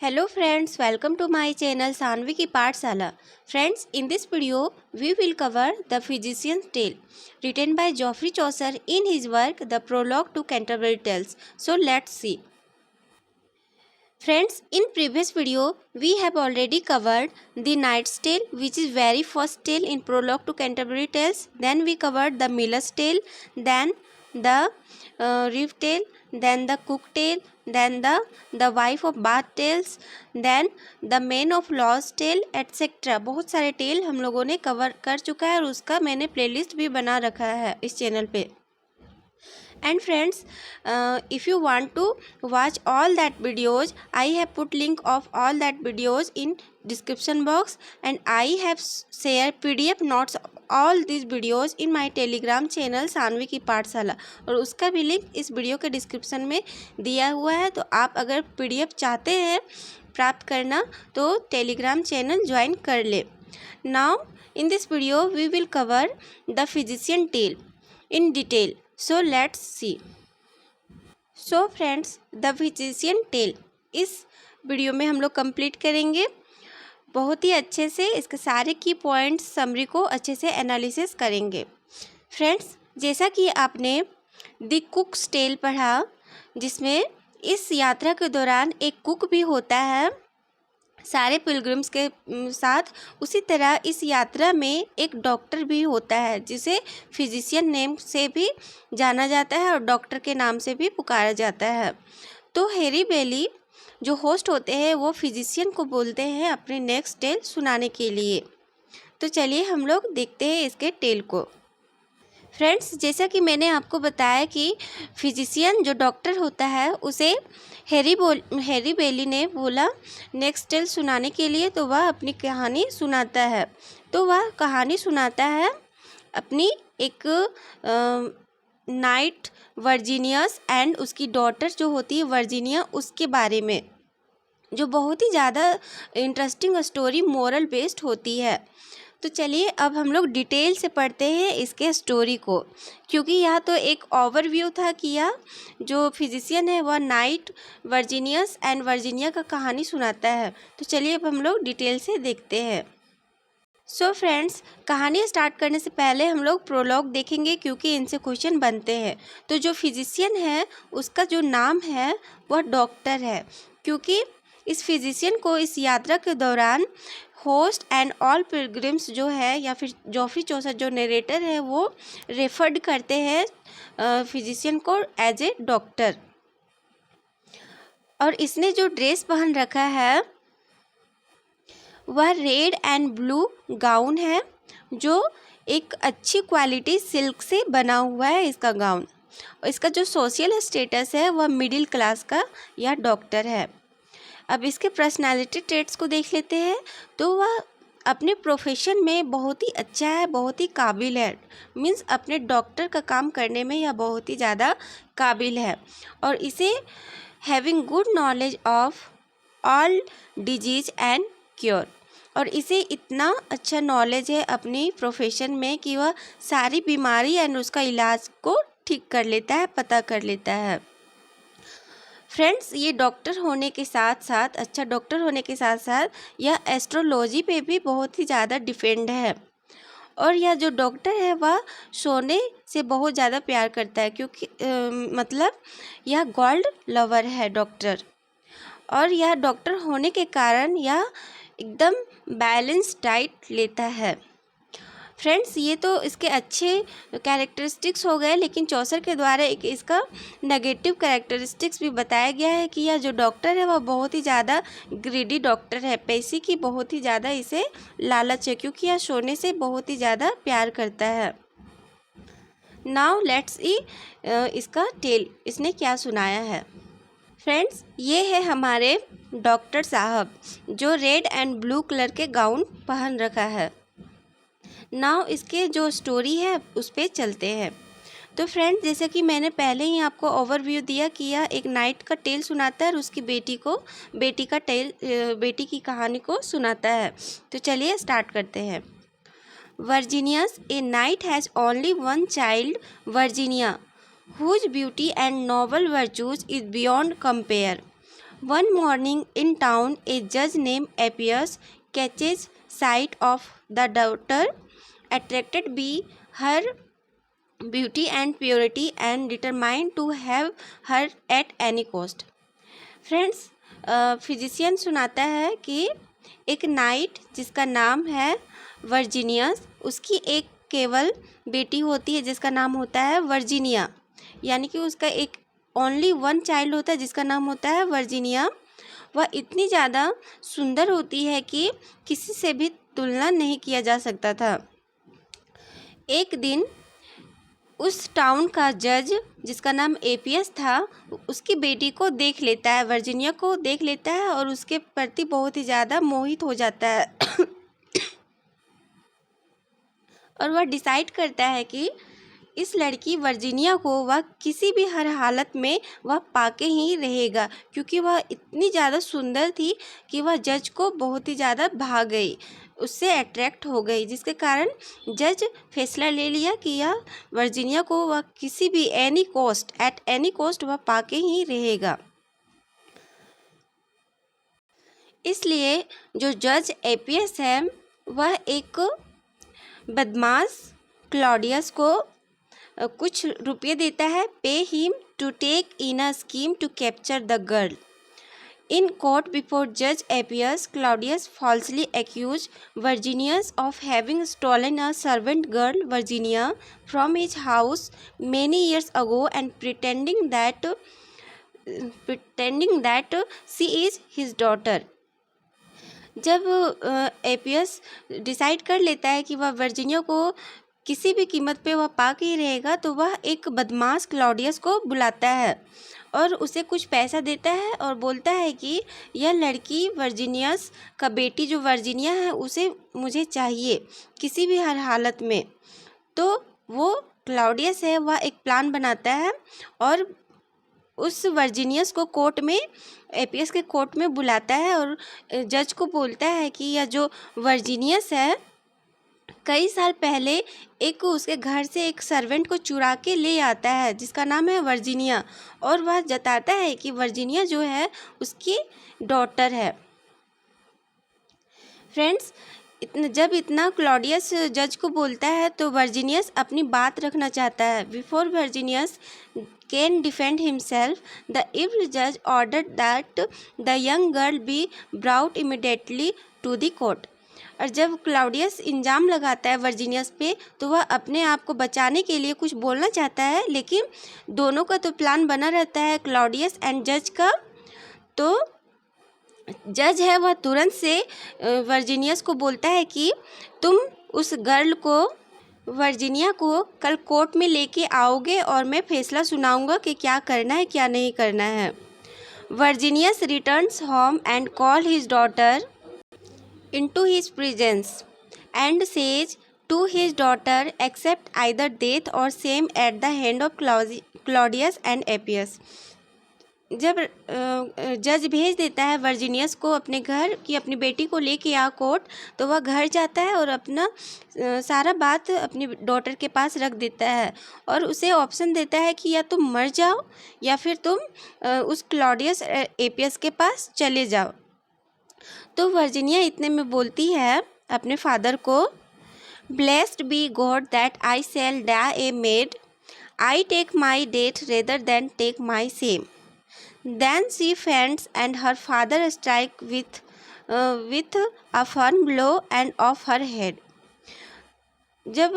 Hello friends, welcome to my channel Sanvi की पाठशाला. Friends, in this video we will cover The Physician's Tale, written by Geoffrey Chaucer in his work The Prologue to Canterbury Tales. So let's see. Friends, in previous video we have already covered The Knight's Tale, which is very first tale in Prologue to Canterbury Tales. Then we covered The Miller's Tale, then the Reeve Tale, then the Cook Tale, then the Wife of Bath Tales, then the Man of Law's Tale, etc. बहुत सारे tell हम लोगों ने cover कर चुका है और उसका मैंने प्लेलिस्ट भी बना रखा है इस चैनल पे. And friends, if you want to watch all that videos, I have put link of all that videos in description box, and I have shared PDF notes all these videos in my telegram channel Saanvi की पाठशाला, और उसका भी link इस video के description में दिया हुआ है. तो आप अगर PDF चाहते हैं प्राप्त करना तो टेलीग्राम चैनल ज्वाइन कर ले. Now in this video we will cover the physician tale in detail. So let's see. So friends, The Physician Tale इस वीडियो में हम लोग कंप्लीट करेंगे. बहुत ही अच्छे से इसके सारे की पॉइंट्स समरी को अच्छे से एनालिसिस करेंगे. फ्रेंड्स, जैसा कि आपने द कुक्स टेल पढ़ा, जिसमें इस यात्रा के दौरान एक कुक भी होता है सारे पिलग्रिम्स के साथ, उसी तरह इस यात्रा में एक डॉक्टर भी होता है जिसे फिजिशियन नेम से भी जाना जाता है और डॉक्टर के नाम से भी पुकारा जाता है. तो हैरी बेली जो होस्ट होते हैं वो फिजिशियन को बोलते हैं अपने नेक्स्ट टेल सुनाने के लिए. तो चलिए हम लोग देखते हैं इसके टेल को. फ्रेंड्स, जैसा कि मैंने आपको बताया कि फिजिशियन जो डॉक्टर होता है उसे हैरी बेली ने बोला नेक्स्ट टेल सुनाने के लिए, तो वह अपनी कहानी सुनाता है. तो वह कहानी सुनाता है अपनी एक नाइट वर्जीनियस एंड उसकी डॉटर जो होती है वर्जीनिया, उसके बारे में, जो बहुत ही ज़्यादा इंटरेस्टिंग स्टोरी मोरल बेस्ड होती है. तो चलिए अब हम लोग डिटेल से पढ़ते हैं इसके स्टोरी को, क्योंकि यह तो एक ओवरव्यू था कि यह जो फिजिशियन है वह नाइट वर्जीनियस एंड वर्जीनिया का कहानी सुनाता है. तो चलिए अब हम लोग डिटेल से देखते हैं. सो फ्रेंड्स, कहानी स्टार्ट करने से पहले हम लोग प्रोलॉग देखेंगे क्योंकि इनसे क्वेश्चन बनते हैं. तो जो फिजिशियन है उसका जो नाम है वह डॉक्टर है, क्योंकि इस फिजिशियन को इस यात्रा के दौरान होस्ट एंड ऑल पिलग्रिम्स जो है या फिर जॉफरी चौसर जो नरेटर है वो रेफर्ड करते हैं फिजिशियन को एज ए डॉक्टर. और इसने जो ड्रेस पहन रखा है वह रेड एंड ब्लू गाउन है, जो एक अच्छी क्वालिटी सिल्क से बना हुआ है इसका गाउन. और इसका जो सोशल स्टेटस है वह मिडिल क्लास का यह डॉक्टर है. अब इसके पर्सनालिटी ट्रेट्स को देख लेते हैं. तो वह अपने प्रोफेशन में बहुत ही अच्छा है, बहुत ही काबिल है. मीन्स अपने डॉक्टर का काम करने में यह बहुत ही ज़्यादा काबिल है. और इसे having good knowledge of all disease and cure, और इसे इतना अच्छा नॉलेज है अपनी प्रोफेशन में कि वह सारी बीमारी एंड उसका इलाज को ठीक कर लेता है, पता कर लेता है. फ्रेंड्स, ये डॉक्टर होने के साथ साथ, अच्छा डॉक्टर होने के साथ साथ यह एस्ट्रोलॉजी पे भी बहुत ही ज़्यादा डिपेंड है. और यह जो डॉक्टर है वह सोने से बहुत ज़्यादा प्यार करता है, क्योंकि मतलब यह गोल्ड लवर है डॉक्टर. और यह डॉक्टर होने के कारण यह एकदम बैलेंस डाइट लेता है. फ्रेंड्स, ये तो इसके अच्छे कैरेक्टरिस्टिक्स हो गए, लेकिन चौसर के द्वारा एक इसका नेगेटिव कैरेक्टरिस्टिक्स भी बताया गया है कि यह जो डॉक्टर है वह बहुत ही ज़्यादा ग्रीडी डॉक्टर है. पैसे की बहुत ही ज़्यादा इसे लालच है, क्योंकि यह सोने से बहुत ही ज़्यादा प्यार करता है. नाउ लेट्स सी इसका टेल, इसने क्या सुनाया है. फ्रेंड्स, ये है हमारे डॉक्टर साहब जो रेड एंड ब्लू कलर के गाउन पहन रखा है. नाउ इसके जो स्टोरी है उस पर चलते हैं. तो फ्रेंड्स, जैसे कि मैंने पहले ही आपको ओवरव्यू दिया कि यह एक नाइट का टेल सुनाता है और उसकी बेटी की कहानी को सुनाता है. तो चलिए स्टार्ट करते हैं. Virginius, a knight has only one child, Virginia, whose beauty and noble virtues is beyond compare. One morning in town, a judge named Appius catches sight of the daughter, attracted by her beauty and purity and determined to have her at any cost. Friends, physician सुनाता है कि एक night जिसका नाम है Virginius, उसकी एक केवल बेटी होती है जिसका नाम होता है वर्जीनिया, यानी कि उसका एक ओनली वन चाइल्ड होता है जिसका नाम होता है वर्जीनिया। वह इतनी ज़्यादा सुंदर होती है कि किसी से भी तुलना नहीं किया जा सकता था। एक दिन उस टाउन का जज जिसका नाम एपियस था, उसकी बेटी को देख लेता है, वर्जीनिया को देख लेता है और उसके प्रति बहुत ही ज़्यादा मोहित हो जाता है और वह डिसाइड करता है कि इस लड़की वर्जीनिया को वह किसी भी हर हालत में वह पाके ही रहेगा, क्योंकि वह इतनी ज़्यादा सुंदर थी कि वह जज को बहुत ही ज़्यादा भा गई, उससे अट्रैक्ट हो गई, जिसके कारण जज फैसला ले लिया कि यह वर्जीनिया को वह किसी भी एट एनी कॉस्ट वह पाके ही रहेगा। इसलिए जो जज एपियस है वह एक बदमाश क्लॉडियस को कुछ रुपये देता है, pay him to take in a scheme to capture the girl. In court before Judge Appius, Claudius falsely accused Virginius of having stolen a servant girl, Virginia, from his house many years ago and pretending that she is his daughter. जब एपियस decide कर लेता है कि वह Virginia को किसी भी कीमत पे वह पा के ही रहेगा, तो वह एक बदमाश क्लॉडियस को बुलाता है और उसे कुछ पैसा देता है और बोलता है कि यह लड़की वर्जीनियस का बेटी जो वर्जीनिया है उसे मुझे चाहिए किसी भी हर हालत में। तो वो क्लॉडियस है वह एक प्लान बनाता है और उस वर्जीनियस को कोर्ट में, एपियस के कोर्ट में बुलाता है और जज को बोलता है कि यह जो वर्जीनियस है कई साल पहले एक उसके घर से एक सर्वेंट को चुरा के ले आता है जिसका नाम है वर्जीनिया, और वह जताता है कि वर्जीनिया जो है उसकी डॉटर है। फ्रेंड्स, जब इतना क्लॉडियस जज को बोलता है तो वर्जीनियस अपनी बात रखना चाहता है। Before Virginius can defend himself, the evil जज ordered that the young girl be brought immediately to the court. और जब क्लॉडियस इंजाम लगाता है वर्जीनियस पे, तो वह अपने आप को बचाने के लिए कुछ बोलना चाहता है, लेकिन दोनों का तो प्लान बना रहता है, क्लॉडियस एंड जज का। तो जज है वह तुरंत से वर्जीनियस को बोलता है कि तुम उस गर्ल को, वर्जीनिया को कल कोर्ट में लेके आओगे और मैं फैसला सुनाऊंगा कि क्या करना है क्या नहीं करना है। Virginius returns home and call his daughter into his presence and says to his daughter, accept either death or shame at the hand of Claudius and Appius. जब जज भेज देता है वर्जीनियस को अपने घर कि अपनी बेटी को लेके आ कोर्ट, तो वह घर जाता है और अपना सारा बात अपनी डॉटर के पास रख देता है और उसे ऑप्शन देता है कि या तुम मर जाओ या फिर तुम उस क्लॉडियस एपियस के पास चले जाओ। तो वर्जीनिया इतने में बोलती है अपने फादर को, blessed be God that I shall die a maid, I take my death rather than take my shame. Then she faints and her father strike with a firm blow and of her head. जब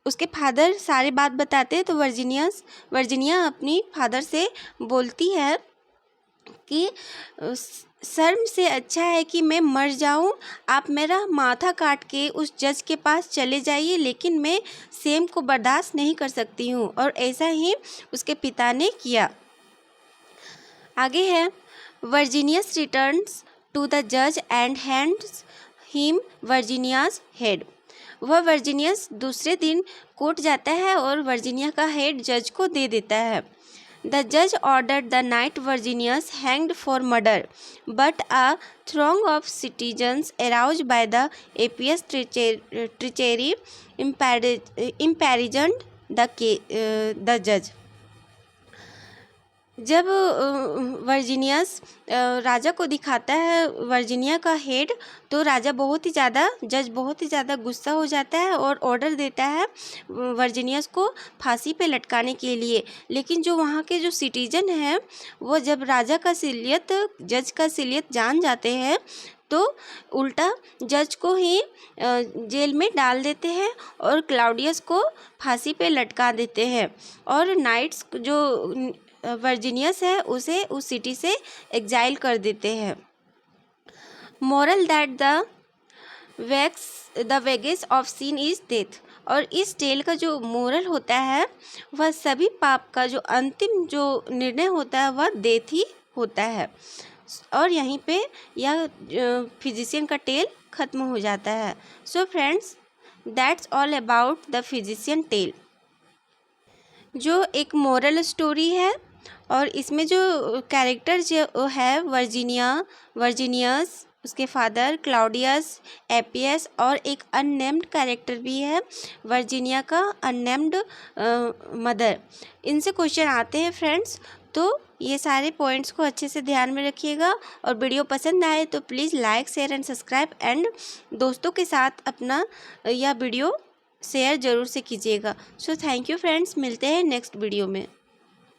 उसके father सारी बात बताते हैं तो Virginia अपनी father से बोलती है कि शर्म से अच्छा है कि मैं मर जाऊं, आप मेरा माथा काट के उस जज के पास चले जाइए, लेकिन मैं सेम को बर्दाश्त नहीं कर सकती हूं। और ऐसा ही उसके पिता ने किया। आगे है, वर्जीनियस रिटर्न्स टू द जज एंड हैंड्स हिम वर्जीनियाज हेड। वह वर्जीनियस दूसरे दिन कोर्ट जाता है और वर्जीनिया का हेड जज को दे देता है। The judge ordered the night Virginius hanged for murder, but a throng of citizens aroused by the Appius treachery imprisoned the judge. जब वर्जीनियस राजा को दिखाता है वर्जीनिया का हेड, तो राजा जज बहुत ही ज़्यादा गुस्सा हो जाता है और ऑर्डर देता है वर्जीनियस को फांसी पे लटकाने के लिए। लेकिन जो वहाँ के जो सिटीजन हैं वो जब जज का असलियत जान जाते हैं तो उल्टा जज को ही जेल में डाल देते हैं और क्लाउडियस को फांसी पे लटका देते हैं, और नाइट्स जो वर्जीनियस है उसे उस सिटी से एग्जाइल कर देते हैं। Moral that the wages of sin is death. और इस टेल का जो मोरल होता है वह सभी पाप का जो अंतिम जो निर्णय होता है वह डेथ ही होता है। और यहीं पे यह फिजिशियन का टेल ख़त्म हो जाता है। So friends, that's all about the physician tale, जो एक मोरल स्टोरी है। और इसमें जो कैरेक्टर जो है वर्जीनियस, उसके फादर क्लाउडियस, एपियस, और एक अननेम्ड कैरेक्टर भी है वर्जीनिया का अननेम्ड मदर। इनसे क्वेश्चन आते हैं फ्रेंड्स, तो ये सारे पॉइंट्स को अच्छे से ध्यान में रखिएगा। और वीडियो पसंद आए तो please like, share and subscribe, and दोस्तों के साथ अपना यह वीडियो शेयर ज़रूर से कीजिएगा। सो थैंक यू फ्रेंड्स, मिलते हैं नेक्स्ट वीडियो में।